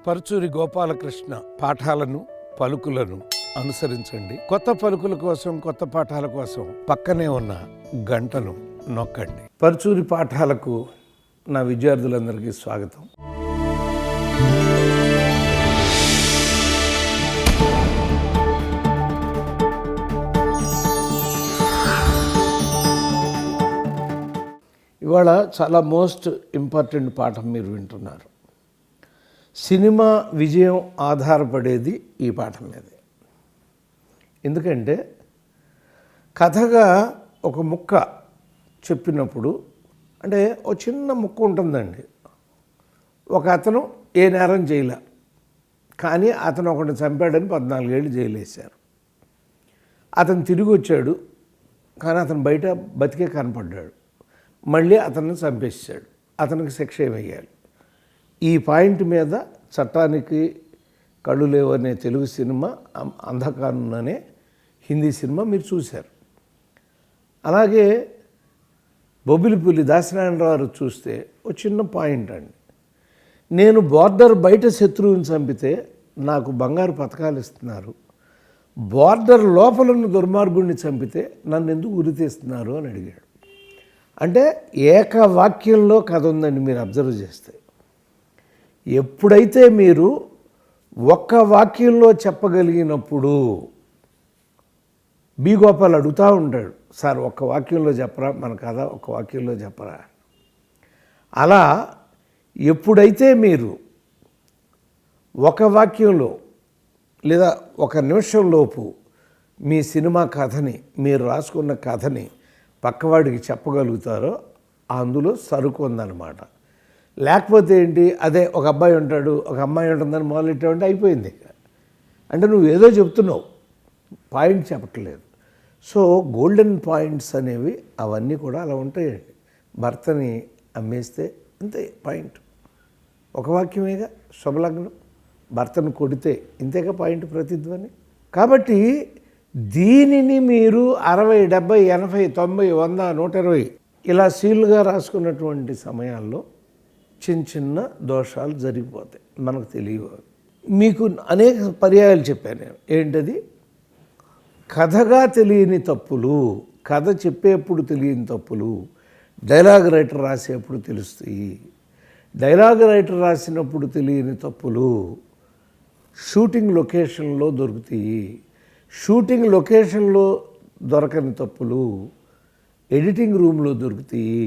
పరుచూరి గోపాల కృష్ణ పాఠాలను పలుకులను అనుసరించండి. కొత్త పలుకుల కోసం, కొత్త పాఠాల కోసం పక్కనే ఉన్న గంటను నొక్కండి. పరుచూరి పాఠాలకు నా విద్యార్థులందరికీ స్వాగతం. ఇవాళ చాలా మోస్ట్ ఇంపార్టెంట్ పాఠం మీరు వింటున్నారు. సినిమా విజయం ఆధారపడేది ఈ పాఠం మీదే. ఎందుకంటే కథగా ఒక ముక్క చెప్పినప్పుడు, అంటే ఒక చిన్న ముక్క ఉంటుందండి. ఒక అతను ఏ నేరం చేయలే, కానీ అతను ఒకటి చంపాడని 14 ఏళ్ళు జైలు వేశారు. అతను తిరిగి వచ్చాడు, కానీ అతను బయట బతికే కనపడ్డాడు. మళ్ళీ అతన్ని చంపేసాడు. అతనికి శిక్ష వేయాలి. ఈ పాయింట్ మీద చట్టానికి కళ్ళు లేవు అనే తెలుగు సినిమా, అంధకానున్ అనే హిందీ సినిమా మీరు చూశారు. అలాగే బొబ్బిలిపులి దాసనారాయణరావు చూస్తే ఒక చిన్న పాయింట్ అండి. నేను బోర్డర్ బయట శత్రువుని చంపితే నాకు బంగారు పథకాలు ఇస్తున్నారు, బోర్డర్ లోపలున్న దుర్మార్గుడిని చంపితే నన్ను ఎందుకు ఉరి తీస్తున్నారు అని అడిగాడు. అంటే ఏకవాక్యంలో కథ ఉందండి. మీరు అబ్జర్వ్ చేస్తే ఎప్పుడైతే మీరు ఒక్క వాక్యంలో చెప్పగలిగినప్పుడు, బి గోపాల్ అడుగుతూ ఉంటాడు, సార్ ఒక్క వాక్యంలో చెప్పరా మన కథ, ఒక్క వాక్యంలో చెప్పరా. అలా ఎప్పుడైతే మీరు ఒక వాక్యంలో లేదా ఒక నిమిషంలోపు మీ సినిమా కథని, మీరు రాసుకున్న కథని పక్కవాడికి చెప్పగలుగుతారో అందులో సరుకు ఉందన్నమాట. లేకపోతే ఏంటి, అదే ఒక అబ్బాయి ఉంటాడు, ఒక అమ్మాయి ఉంటుందని మొదలెట్టామంటే అయిపోయింది. అంటే నువ్వు ఏదో చెప్తున్నావు, పాయింట్ చెప్పట్లేదు. సో గోల్డెన్ పాయింట్స్ అనేవి అవన్నీ కూడా అలా ఉంటాయండి. భర్తని అమ్మేస్తే అంతే పాయింట్. ఒక వాక్యమేగా శుభలగ్నం. భర్తను కొడితే ఇంతేగా పాయింట్ ప్రతిధ్వని. కాబట్టి దీనిని మీరు 60, 70, 80, 90, 100, 120 ఇలా సీలుగా రాసుకున్నటువంటి సమయాల్లో చిన్న చిన్న దోషాలు జరిగిపోతాయి, మనకు తెలియవు. మీకు అనేక పర్యాయాలు చెప్పాను నేను. ఏంటది? కథగా తెలియని తప్పులు, కథ చెప్పేప్పుడు తెలియని తప్పులు డైలాగ్ రైటర్ రాసేప్పుడు తెలుస్తాయి. డైలాగ్ రైటర్ రాసినప్పుడు తెలియని తప్పులు షూటింగ్ లొకేషన్లో దొరుకుతాయి. షూటింగ్ లొకేషన్లో దొరకని తప్పులు ఎడిటింగ్ రూమ్లో దొరుకుతాయి.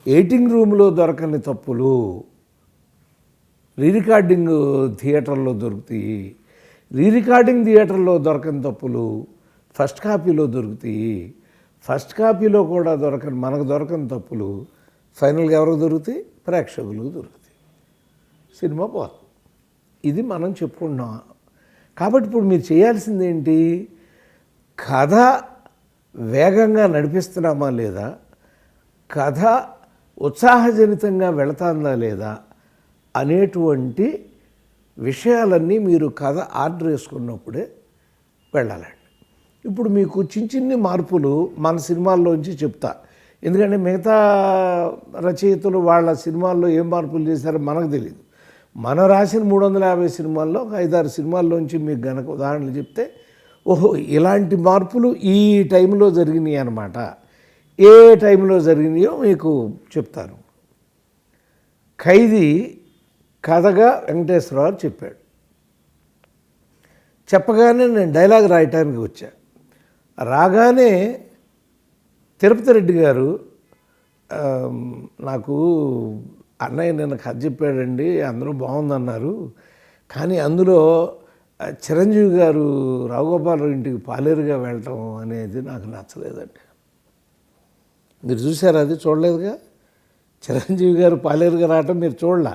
ఎడిటింగ్ రూమ్లో దొరకని తప్పులు రీరికార్డింగ్ థియేటర్లో దొరుకుతాయి. రీరికార్డింగ్ థియేటర్లో దొరకని తప్పులు ఫస్ట్ కాపీలో దొరుకుతాయి. ఫస్ట్ కాపీలో కూడా మనకు దొరకని తప్పులు ఫైనల్గా ఎవరికి దొరుకుతాయి? ప్రేక్షకులకు దొరుకుతాయి. సినిమా పోతుంది. ఇది మనం చెప్పుకుంటున్నాం. కాబట్టి ఇప్పుడు మీరు చేయాల్సింది ఏంటి? కథ వేగంగా నడిపిస్తున్నామా లేదా, కథ ఉత్సాహజనితంగా వెళుతుందా లేదా అనేటువంటి విషయాలన్నీ మీరు కథ ఆర్డర్ వేసుకున్నప్పుడే వెళ్ళాలండి. ఇప్పుడు మీకు చిన్న చిన్ని మార్పులు మన సినిమాల్లోంచి చెప్తా. ఎందుకంటే మిగతా రచయితలు వాళ్ళ సినిమాల్లో ఏం మార్పులు చేశారో మనకు తెలియదు. మనం రాసిన 350 సినిమాల్లో 5-6 సినిమాల్లోంచి మీకు గనక ఉదాహరణలు చెప్తే, ఓహో ఇలాంటి మార్పులు ఈ టైంలో జరిగినాయి అన్నమాట. ఏ టైంలో జరిగినాయో మీకు చెప్తాను. ఖైదీ కథగా వెంకటేశ్వరరావు చెప్పాడు. చెప్పగానే నేను డైలాగ్ రాయటానికి వచ్చా. రాగానే తిరుపతి రెడ్డి గారు నాకు, అన్నయ్య నిన్న కథ చెప్పాడండి, అందరూ బాగుందన్నారు, కానీ అందులో చిరంజీవి గారు రావుగోపాలరావు ఇంటికి పాలేరుగా వెళ్ళటం అనేది నాకు నచ్చలేదండి. మీరు చూసారా? అది చూడలేదుగా. చిరంజీవి గారు పాలేరుగా రావటం మీరు చూడలా.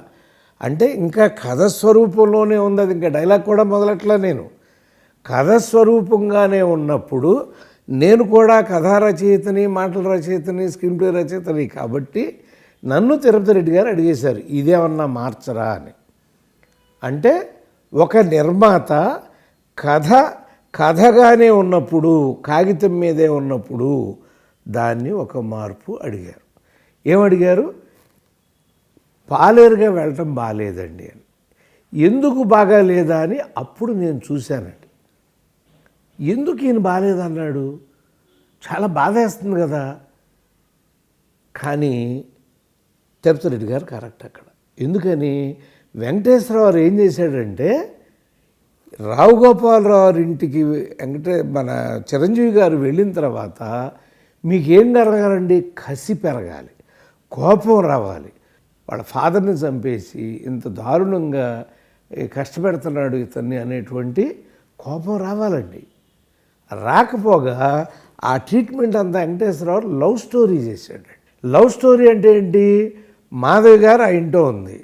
అంటే ఇంకా కథ స్వరూపంలోనే ఉంది. అది ఇంకా డైలాగ్ కూడా మొదలట్లా. నేను కథ స్వరూపంగానే ఉన్నప్పుడు నేను కూడా కథా రచయితని, మాటల రచయితని, స్క్రీన్ ప్లే రచయితని. కాబట్టి నన్ను తిరుపతి రెడ్డి గారు అడిగేశారు, ఇదేమన్నా మార్చరా అని. అంటే ఒక నిర్మాత కథగానే ఉన్నప్పుడు, కాగితం మీదే ఉన్నప్పుడు దాన్ని ఒక మార్పు అడిగారు. ఏమడిగారు? పాలేరుగా వెళ్ళటం బాగాలేదండి అని. ఎందుకు బాగా లేదా అని అప్పుడు నేను చూశానండి. ఎందుకు ఈయన బాగాలేదన్నాడు, చాలా బాధేస్తుంది కదా. కానీ తిరుపతి రెడ్డి గారు కరెక్ట్ అక్కడ. ఎందుకని వెంకటేశ్వరరావు ఏం చేశాడంటే, రావు గోపాలరావు ఇంటికి మన చిరంజీవి గారు వెళ్ళిన తర్వాత మీకేం జరగాలండి, కసి పెరగాలి, కోపం రావాలి. వాళ్ళ ఫాదర్ని చంపేసి ఇంత దారుణంగా కష్టపెడుతున్నాడు ఇతన్ని అనేటువంటి కోపం రావాలండి. రాకపోగా ఆ ట్రీట్మెంట్ అంతా వెంకటేశ్వరరావు లవ్ స్టోరీ చేశాడు. లవ్ స్టోరీ అంటే ఏంటి, మాధవి గారు ఆ ఇంట్లో ఉంది,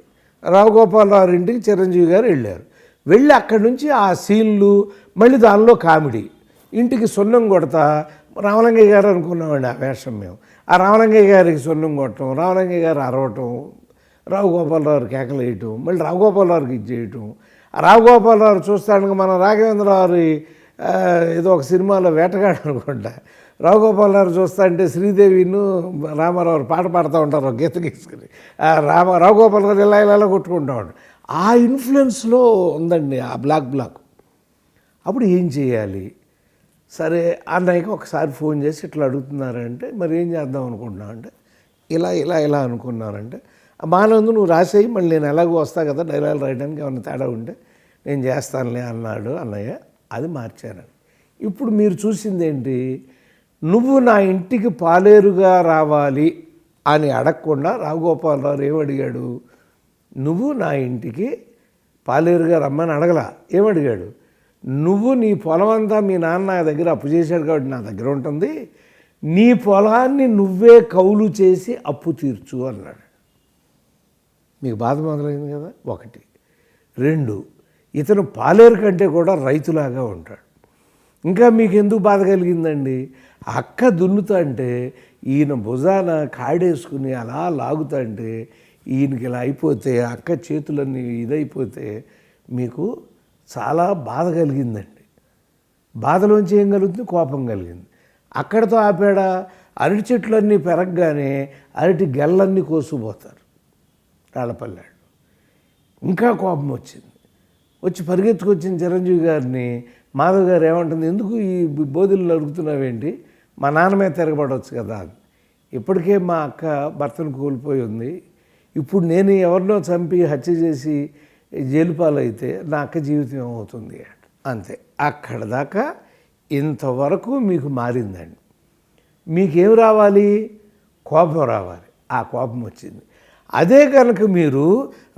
రావు గోపాలరావు ఇంటికి చిరంజీవి గారు వెళ్ళారు. వెళ్ళి అక్కడి నుంచి ఆ సీన్లు, మళ్ళీ దానిలో కామెడీ, ఇంటికి సున్నం కొడతా రామలింగయ్య గారు అనుకున్నామండి ఆ వేషం మేము. ఆ రామలింగయ్య గారికి సున్నం కొట్టడం, రామలింగయ్య గారు అరవటం, రావు గోపాలరావు కేకలు వేయటం, మళ్ళీ రావు గోపాలరావుకి ఇచ్చేయటం. ఆ రావు గోపాలరావు చూస్తానికి మన రాఘవేంద్రరావు ఏదో ఒక సినిమాలో వేటగాడు అనుకుంటా, రావు గోపాలరావు చూస్తా అంటే శ్రీదేవిను రామారావు పాట పాడుతూ ఉంటారు గీత గీసుకుని, రావు గోపాలరావు ఇలా ఇలా కొట్టుకుంటూ ఉంటాడు. ఆ ఇన్ఫ్లుయెన్స్లో ఉందండి ఆ బ్లాక్. అప్పుడు ఏం చేయాలి, సరే అన్నయ్యకి ఒకసారి ఫోన్ చేసి ఇట్లా అడుగుతున్నారంటే మరి ఏం చేద్దాం అనుకుంటున్నావు అంటే, ఇలా అనుకున్నానంటే, మానందు నువ్వు రాసేయి, మళ్ళీ నేను ఎలాగో వస్తా కదా డైలాగ్ రాయడానికి, ఏమైనా తేడా ఉంటే నేను చేస్తానులే అన్నాడు అన్నయ్య. అది మార్చానండి. ఇప్పుడు మీరు చూసింది ఏంటి, నువ్వు నా ఇంటికి పాలేరుగా రావాలి అని అడగకుండా రావు గోపాలరావు ఏమడిగాడు, నువ్వు నా ఇంటికి పాలేరుగా రమ్మని అడగలా, ఏమడిగాడు, నువ్వు నీ పొలం అంతా మీ నాన్న నా దగ్గర అప్పు చేశాడు కాబట్టి నా దగ్గర ఉంటుంది, నీ పొలాన్ని నువ్వే కౌలు చేసి అప్పు తీర్చు అన్నాడు. మీకు బాధ మొదలైంది కదా. 1, 2, ఇతను పాలేరు కంటే కూడా రైతులాగా ఉంటాడు. ఇంకా మీకు ఎందుకు బాధ కలిగిందండి, అక్క దున్నుతా అంటే ఈయన భుజాన కాడేసుకుని అలా లాగుతా అంటే ఈయనకి ఇలా అయిపోతే, అక్క చేతులన్నీ ఇదైపోతే మీకు చాలా బాధ కలిగిందండి. బాధలోంచి ఏం కలుగుతుంది, కోపం కలిగింది. అక్కడితో ఆపాడా, అరటి చెట్లన్నీ పెరగగానే అరటి గెల్లన్నీ కోసుకుపోతారు రాళ్ళపల్లాడు. ఇంకా కోపం వచ్చింది, వచ్చి పరిగెత్తుకొచ్చిన చిరంజీవి గారిని మాధవ్ గారు ఏమంటుంది, ఎందుకు ఈ బోధులు అడుగుతున్నావేంటి, మా నాన్నమే తిరగబడవచ్చు కదా అని. ఇప్పటికే మా అక్క భర్తను కోల్పోయి ఉంది, ఇప్పుడు నేను ఎవరినో చంపి హత్య చేసి జైలు పాలైతే నా అక్క జీవితం ఏమవుతుంది అంతే. అక్కడ దాకా ఇంతవరకు మీకు మారిందండి. మీకేం రావాలి, కోపం రావాలి. ఆ కోపం వచ్చింది. అదే కనుక మీరు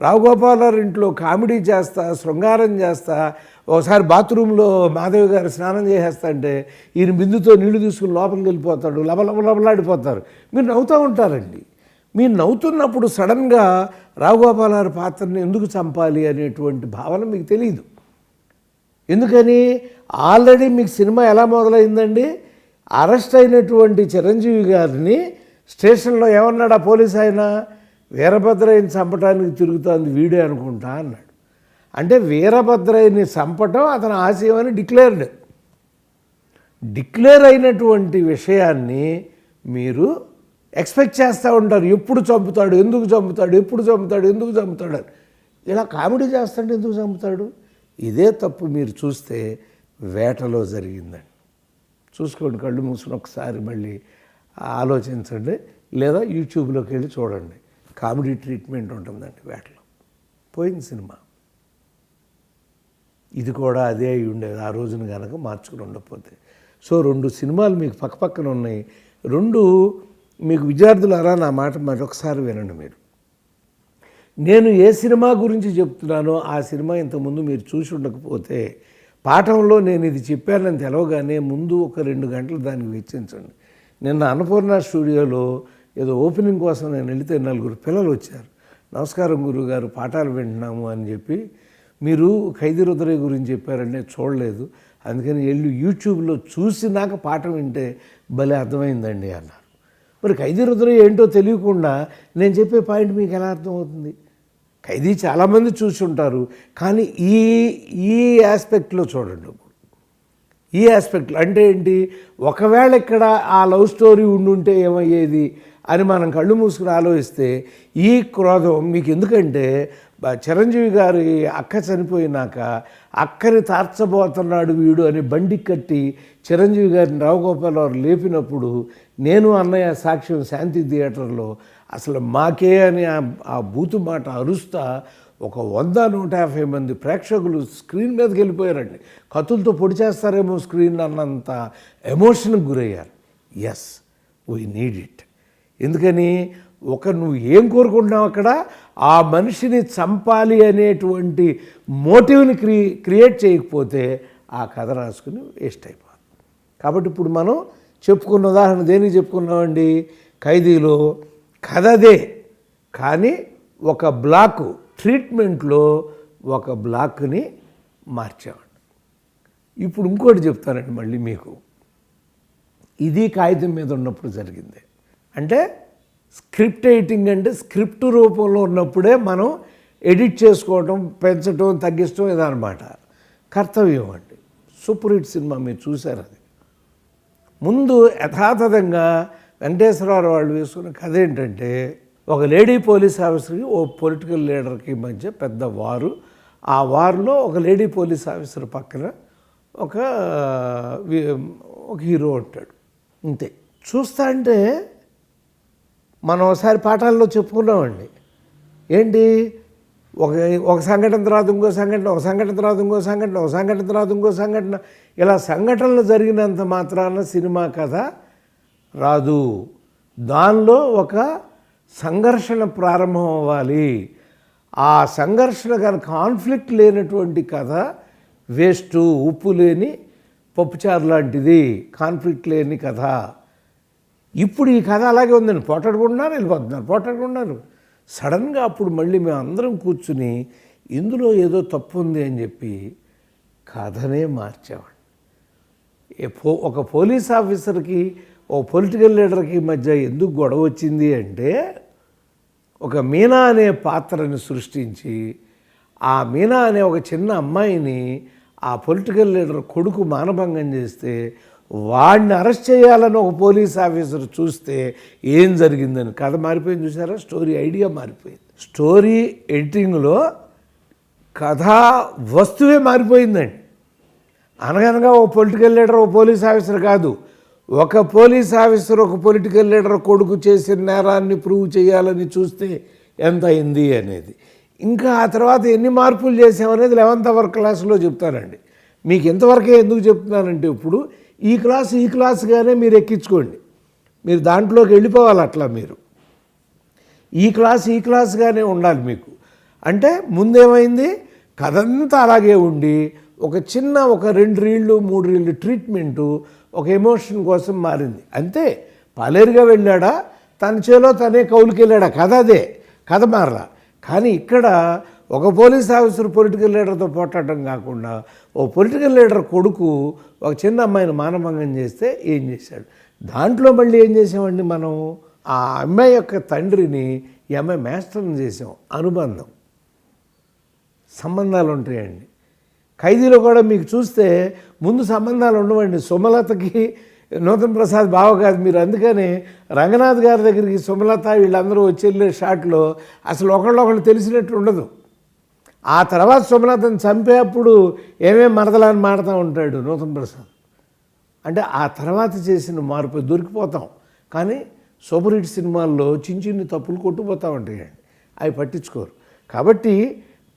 రావు గోపాలరావు ఇంట్లో కామెడీ చేస్తా, శృంగారం చేస్తా, ఒకసారి బాత్రూంలో మాధవి గారు స్నానం చేసేస్తా అంటే ఈయన బిందుతో నీళ్లు తీసుకుని లోపలికి వెళ్ళిపోతాడు, లబలబలాడిపోతారు, మీరు నవ్వుతూ ఉంటారండి. మీరు నవ్వుతున్నప్పుడు సడన్గా రావు గోపాలరావు పాత్రని ఎందుకు చంపాలి అనేటువంటి భావన మీకు తెలియదు. ఎందుకని, ఆల్రెడీ మీకు సినిమా ఎలా మొదలైందండి, అరెస్ట్ అయినటువంటి చిరంజీవి గారిని స్టేషన్లో ఏమన్నాడు ఆ పోలీస్ ఆయన, వీరభద్రయ్యని చంపడానికి తిరుగుతోంది వీడే అనుకుంటా అన్నాడు. అంటే వీరభద్రయ్యని చంపటం అతని ఆశయం అని డిక్లేర్ అయినటువంటి విషయాన్ని మీరు ఎక్స్పెక్ట్ చేస్తూ ఉంటారు. ఎప్పుడు చంపుతాడు, ఎందుకు చంపుతాడు, ఎప్పుడు చంపుతాడు, ఎందుకు చంపుతాడు అని. ఇలా కామెడీ చేస్తాడు, ఎందుకు చంపుతాడు. ఇదే తప్పు మీరు చూస్తే వేటలో జరిగిందండి. చూసుకోండి, కళ్ళు మూసుకుని ఒకసారి మళ్ళీ ఆలోచించండి, లేదా యూట్యూబ్లోకి వెళ్ళి చూడండి. కామెడీ ట్రీట్మెంట్ ఉంటుందండి వేటలో. పోయింది సినిమా. ఇది కూడా అదే అయి ఉండేది ఆ రోజున కనుక మార్చుకుని ఉండకపోతే. సో 2 సినిమాలు మీకు పక్కపక్కన ఉన్నాయి. 2 మీకు విద్యార్థులారా నా మాట మరొకసారి వినండి. మీరు నేను ఏ సినిమా గురించి చెప్తున్నానో ఆ సినిమా ఇంతకుముందు మీరు చూసి ఉండకపోతే పాఠంలో నేను ఇది చెప్పానని తెలవగానే ముందు ఒక 2 గంటలు దానికి వెచ్చించండి. నిన్న అన్నపూర్ణ స్టూడియోలో ఏదో ఓపెనింగ్ కోసం నేను వెళితే 4 పిల్లలు వచ్చారు. నమస్కారం గురువుగారు, పాఠాలు వింటున్నాము అని చెప్పి, మీరు ఖైదీ రుద్రయ్య గురించి చెప్పారంటే చూడలేదు, అందుకని వెళ్ళి యూట్యూబ్లో చూసి నాకు పాఠం వింటే భలే అర్థమైందండి అన్నారు. మరి ఖైదీ రుద్రయ్య ఏంటో తెలియకుండా నేను చెప్పే పాయింట్ మీకు ఎలా అర్థమవుతుంది? ఖైదీ చాలామంది చూసి ఉంటారు, కానీ ఈ ఆస్పెక్ట్లో చూడండి. ఇప్పుడు ఈ ఆస్పెక్ట్లో అంటే ఏంటి, ఒకవేళ ఇక్కడ ఆ లవ్ స్టోరీ ఉండుంటే ఏమయ్యేది అని మనం కళ్ళు మూసుకుని ఆలోచిస్తే ఈ క్రోధం మీకు ఎందుకంటే చిరంజీవి గారి అక్క చనిపోయినాక అక్కని తార్చబోతున్నాడు వీడు అని బండి కట్టి చిరంజీవి గారిని రావుగోపాల్ వారు లేపినప్పుడు నేను అన్నయ్య సాక్ష్యం శాంతి థియేటర్లో అసలు మాకే అని ఆ బూతు మాట అరుస్తా ఒక 100-150 మంది ప్రేక్షకులు స్క్రీన్ మీదకి వెళ్ళిపోయారండి. కత్తులతో పొడి చేస్తారేమో స్క్రీన్ అన్నంత ఎమోషన్కి గురయ్యారు. Yes, we need it. ఎందుకని నువ్వు ఏం కోరుకుంటున్నావు అక్కడ, ఆ మనిషిని చంపాలి అనేటువంటి మోటివ్ని క్రియేట్ చేయకపోతే ఆ కథ రాసుకుని వేస్ట్ అయిపోతుంది. కాబట్టి ఇప్పుడు మనం చెప్పుకున్న ఉదాహరణ దేనికి చెప్పుకున్నామండి, ఖైదీలో కథదే కానీ ఒక బ్లాకు ట్రీట్మెంట్లో ఒక బ్లాక్ని మార్చామండి. ఇప్పుడు ఇంకోటి చెప్తానండి మళ్ళీ మీకు, ఇది కాగితం మీద ఉన్నప్పుడు జరిగింది. అంటే స్క్రిప్ట్ ఎడిటింగ్ అంటే స్క్రిప్ట్ రూపంలో ఉన్నప్పుడే మనం ఎడిట్ చేసుకోవటం, పెంచడం, తగ్గించడం ఇదన్నమాట. కర్తవ్యం అండి. సూపర్ హిట్ సినిమా మీరు చూశారు. అది ముందు యథాతథంగా వెంకటేశ్వరరావు వాళ్ళు వేసుకున్న కథ ఏంటంటే, ఒక లేడీ పోలీస్ ఆఫీసర్కి ఓ పొలిటికల్ లీడర్కి మధ్య పెద్ద వారు. ఆ వారులో ఒక లేడీ పోలీస్ ఆఫీసర్ పక్కన ఒక హీరో ఉంటాడు. అంతే. చూస్తా అంటే మనం ఒకసారి పాఠాల్లో చెప్పుకున్నామండి. ఏంటి, ఒక సంఘటన తర్వాత ఇంకో సంఘటన, ఒక సంఘటన తర్వాత ఇంకో సంఘటన, ఒక సంఘటన తర్వాత ఇంకో సంఘటన, ఇలా సంఘటనలు జరిగినంత మాత్రాన సినిమా కథ రాదు. దానిలో ఒక సంఘర్షణ ప్రారంభం అవ్వాలి. ఆ సంఘర్షణ కానీ కాన్ఫ్లిక్ట్ లేనటువంటి కథ వేస్ట్. ఉప్పు లేని పప్పుచారు లాంటిది, కాన్ఫ్లిక్ట్ లేని కథ. ఇప్పుడు ఈ కథ అలాగే ఉందండి. పోటాడుకుంటున్నారు, వెళ్ళిపోతున్నారు, పోటాడుకుంటున్నారు. సడన్గా అప్పుడు మళ్ళీ మేము అందరం కూర్చుని ఇందులో ఏదో తప్పు ఉంది అని చెప్పి కథనే మార్చామండి. ఒక పోలీస్ ఆఫీసర్కి ఓ పొలిటికల్ లీడర్కి మధ్య ఎందుకు గొడవ వచ్చింది అంటే, ఒక మీనా అనే పాత్రని సృష్టించి ఆ మీనా అనే ఒక చిన్న అమ్మాయిని ఆ పొలిటికల్ లీడర్ కొడుకు మానభంగం చేస్తే వాడిని అరెస్ట్ చేయాలని ఒక పోలీస్ ఆఫీసర్ చూస్తే ఏం జరిగిందని కథ మారిపోయింది. చూసారా, స్టోరీ ఐడియా మారిపోయింది. స్టోరీ ఎడిటింగ్లో కథా వస్తువే మారిపోయిందండి. అనగనగా ఒక పొలిటికల్ లీడర్ ఒక పోలీస్ ఆఫీసర్ కాదు, ఒక పోలీస్ ఆఫీసర్ ఒక పొలిటికల్ లీడర్ కొడుకు చేసిన నేరాన్ని ప్రూవ్ చేయాలని చూస్తే ఎంత అయింది అనేది. ఇంకా ఆ తర్వాత ఎన్ని మార్పులు చేసామనేది 11th అవర్ క్లాసులో చెప్తానండి. మీకు ఇంతవరకే ఎందుకు చెప్తున్నానంటే, ఇప్పుడు ఈ క్లాస్గానే మీరు ఎక్కించుకోండి. మీరు దాంట్లోకి వెళ్ళిపోవాలి. అట్లా మీరు ఈ క్లాస్గానే ఉండాలి మీకు. అంటే ముందేమైంది, కథంతా అలాగే ఉండి ఒక 2 రీళ్ళు 3 రీళ్ళు ట్రీట్మెంటు ఒక ఎమోషన్ కోసం మారింది అంతే. పాలేరుగా వెళ్ళాడా, తన చేలో తనే కౌలుకి వెళ్ళాడా, కథ అదే, కథ మారలా. కానీ ఇక్కడ ఒక పోలీస్ ఆఫీసర్ పొలిటికల్ లీడర్తో పోట్లాడటం కాకుండా ఓ పొలిటికల్ లీడర్ కొడుకు ఒక చిన్న అమ్మాయిని మానభంగం చేస్తే ఏం చేశాడు, దాంట్లో మళ్ళీ ఏం చేసామండి మనం, ఆ అమ్మాయి యొక్క తండ్రిని ఈ అమ్మాయి మాస్టర్ని చేసాం. అనుబంధం, సంబంధాలు ఉంటాయండి. ఖైదీలో కూడా మీకు చూస్తే ముందు సంబంధాలు ఉండవండి. సుమలతకి నూతన్ ప్రసాద్ బావ కాదు మీరు. అందుకని రంగనాథ్ గారి దగ్గరికి సుమలత వీళ్ళందరూ వచ్చి షాట్లో అసలు ఒకళ్ళు తెలిసినట్టు ఉండదు. ఆ తర్వాత సుమలతను చంపేప్పుడు ఏమేమి మరదలని మాడుతూ ఉంటాడు నూతన్ ప్రసాద్. అంటే ఆ తర్వాత చేసిన మార్పు దొరికిపోతాం. కానీ సూపర్ హిట్ సినిమాల్లో చిన్ని తప్పులు కొట్టుకుపోతూ ఉంటాయండి, అవి పట్టించుకోరు. కాబట్టి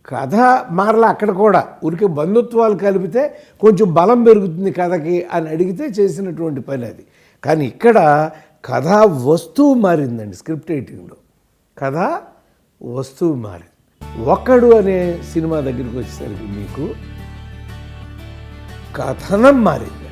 కథ మారలా. అక్కడ కూడా ఊరికే బంధుత్వాలు కలిపితే కొంచెం బలం పెరుగుతుంది కథకి అని అడిగితే చేసినటువంటి పని అది. కానీ ఇక్కడ కథా వస్తువు మారిందండి. స్క్రిప్ట్ రైటింగ్లో కథా వస్తువు మారింది. ఒక్కడు అనే సినిమా దగ్గరికి వచ్చేసరికి మీకు కథనం మారింది.